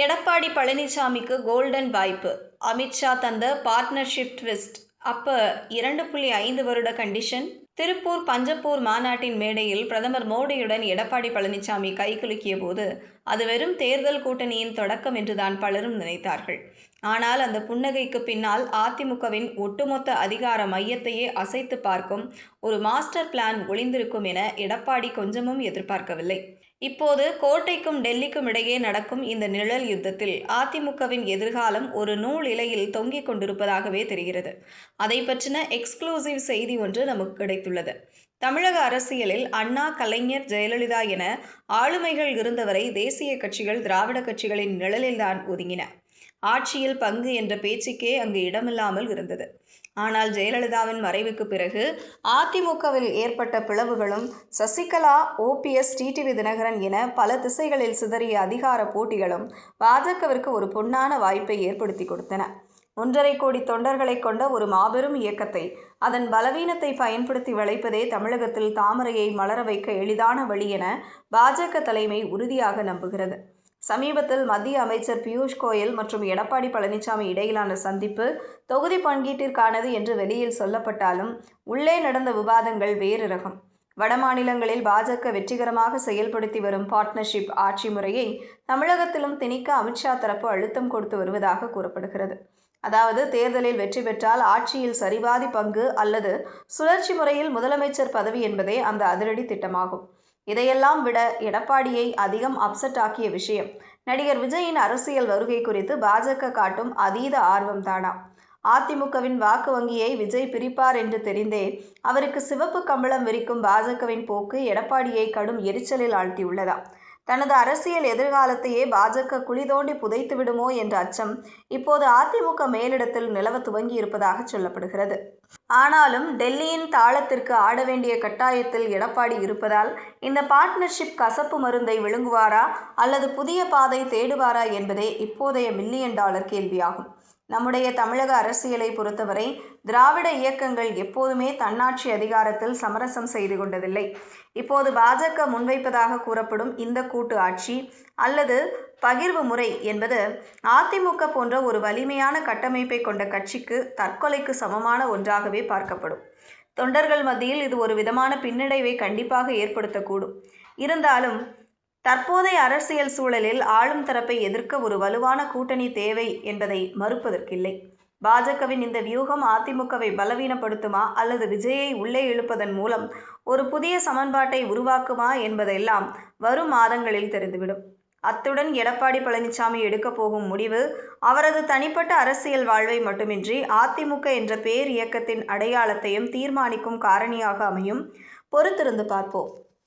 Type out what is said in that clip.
எடப்பாடி பழனிசாமிக்கு கோல்டன் வாய்ப்பு. அமித்ஷா தந்த பார்ட்னர்ஷிப் ட்விஸ்ட். அப்ப 2.5 வருட கண்டிஷன். திருப்பூர் பஞ்சப்பூர் மாநாட்டின் மேடையில் பிரதமர் மோடியுடன் எடப்பாடி பழனிசாமி கைகுலுக்கிய போது அது வெறும் தேர்தல் கூட்டணியின் தொடக்கம் என்றுதான் பலரும் நினைத்தார்கள். ஆனால் அந்த புன்னகைக்கு பின்னால் அதிமுகவின் ஒட்டுமொத்த அதிகார மையத்தையே அசைத்து பார்க்கும் ஒரு மாஸ்டர் பிளான் ஒளிந்திருக்கும் என எடப்பாடி கொஞ்சமும் எதிர்பார்க்கவில்லை. இப்போது கோட்டைக்கும் டெல்லிக்கும் இடையே நடக்கும் இந்த நிழல் யுத்தத்தில் அதிமுகவின் எதிர்காலம் ஒரு நூல் இழையில் தொங்கிக் கொண்டிருப்பதாகவே தெரிகிறது. அதை பற்றின எக்ஸ்க்ளூசிவ் செய்தி ஒன்று நமக்கு கிடைத்துள்ளது. தமிழக அரசியலில் அண்ணா, கலைஞர், ஜெயலலிதா என ஆளுமைகள் இருந்தவரை தேசிய கட்சிகள் திராவிட கட்சிகளின் நிழலில்தான் ஒதுங்கின. ஆட்சியில் பங்கு என்ற பேச்சுக்கே அங்கு இடமில்லாமல் இருந்தது. ஆனால் ஜெயலலிதாவின் மறைவுக்கு பிறகு அதிமுகவில் ஏற்பட்ட பிளவுகளும் சசிகலா, ஓபிஎஸ், டிடிவி தினகரன் என பல திசைகளில் சிதறிய அதிகார போட்டிகளும் பாஜகவிற்கு ஒரு பொன்னான வாய்ப்பை ஏற்படுத்தி கொடுத்தன. 1.5 கோடி தொண்டர்களை கொண்ட ஒரு மாபெரும் இயக்கத்தை அதன் பலவீனத்தை பயன்படுத்தி வளைப்பதே தமிழகத்தில் தாமரையை மலர வைக்க எளிதான வழி என பாஜக தலைமை உறுதியாக நம்புகிறது. சமீபத்தில் மத்திய அமைச்சர் பியூஷ் கோயல் மற்றும் எடப்பாடி பழனிசாமி இடையிலான சந்திப்பு தொகுதி பங்கீட்டிற்கானது என்று வெளியில் சொல்லப்பட்டாலும் உள்ளே நடந்த விவாதங்கள் வேறு ரகம். வடமாநிலங்களில் பாஜக வெற்றிகரமாக செயல்படுத்தி வரும் பார்ட்னர்ஷிப் ஆட்சி முறையை தமிழகத்திலும் திணிக்க அமித்ஷா தரப்பு அழுத்தம் கொடுத்து வருவதாக கூறப்படுகிறது. அதாவது தேர்தலில் வெற்றி பெற்றால் ஆட்சியில் சரிபாதி பங்கு அல்லது சுழற்சி முறையில் முதலமைச்சர் பதவி என்பதே அந்த அதிரடி திட்டமாகும். இதையெல்லாம் விட எடப்பாடியை அதிகம் அப்செட் ஆக்கிய விஷயம் நடிகர் விஜயின் அரசியல் வருகை குறித்து பாஜக காட்டும் அதீத ஆர்வம்தானாம். அதிமுகவின் வாக்கு வங்கியை விஜய் பிரிப்பார் என்று தெரிந்தே அவருக்கு சிவப்பு கம்பளம் விரிக்கும் பாஜகவின் போக்கு எடப்பாடியை கடும் எரிச்சலில் ஆழ்த்தியுள்ளதாம். தனது அரசியல் எதிர்காலத்தையே பாஜக குழி தோண்டி புதைத்து விடுமோ என்ற அச்சம் இப்போது அதிமுக மேலிடத்தில் நிலவ துவங்கி இருப்பதாக சொல்லப்படுகிறது. ஆனாலும் டெல்லியின் தாளத்திற்கு ஆட வேண்டிய கட்டாயத்தில் எடப்பாடி இருப்பதால் இந்த பார்ட்னர்ஷிப் கசப்பு மருந்தை விழுங்குவாரா அல்லது புதிய பாதை தேடுவாரா என்பதே இப்போதைய $1,000,000 கேள்வியாகும். நம்முடைய தமிழக அரசியலை பொறுத்தவரை திராவிட இயக்கங்கள் எப்போதுமே தன்னாட்சி அதிகாரத்தில் சமரசம் செய்து கொண்டதில்லை. இப்போது பாஜக முன்வைப்பதாக கூறப்படும் இந்த கூட்டு ஆட்சி அல்லது பகிர்வு முறை என்பது அதிமுக போன்ற ஒரு வலிமையான கட்டமைப்பை கொண்ட கட்சிக்கு தற்கொலைக்கு சமமான ஒன்றாகவே பார்க்கப்படும். தொண்டர்கள் மத்தியில் இது ஒரு விதமான பின்னடைவை கண்டிப்பாக ஏற்படுத்தக்கூடும். இருந்தாலும் தற்போதைய அரசியல் சூழலில் ஆளும் தரப்பை எதிர்க்க ஒரு வலுவான கூட்டணி தேவை என்பதை மறுப்பதற்கில்லை. பாஜகவின் இந்த வியூகம் அதிமுகவை பலவீனப்படுத்துமா அல்லது விஜயை உள்ளே இழுப்பதன் மூலம் ஒரு புதிய சமன்பாட்டை உருவாக்குமா என்பதெல்லாம் வரும் மாதங்களில் தெரிந்துவிடும். அத்துடன் எடப்பாடி பழனிசாமி எடுக்கப் போகும் முடிவு அவரது தனிப்பட்ட அரசியல் வாழ்வை மட்டுமின்றி அதிமுக என்ற பேர் இயக்கத்தின் அடையாளத்தையும் தீர்மானிக்கும் காரணியாக அமையும். பொறுத்திருந்து பார்ப்போம்.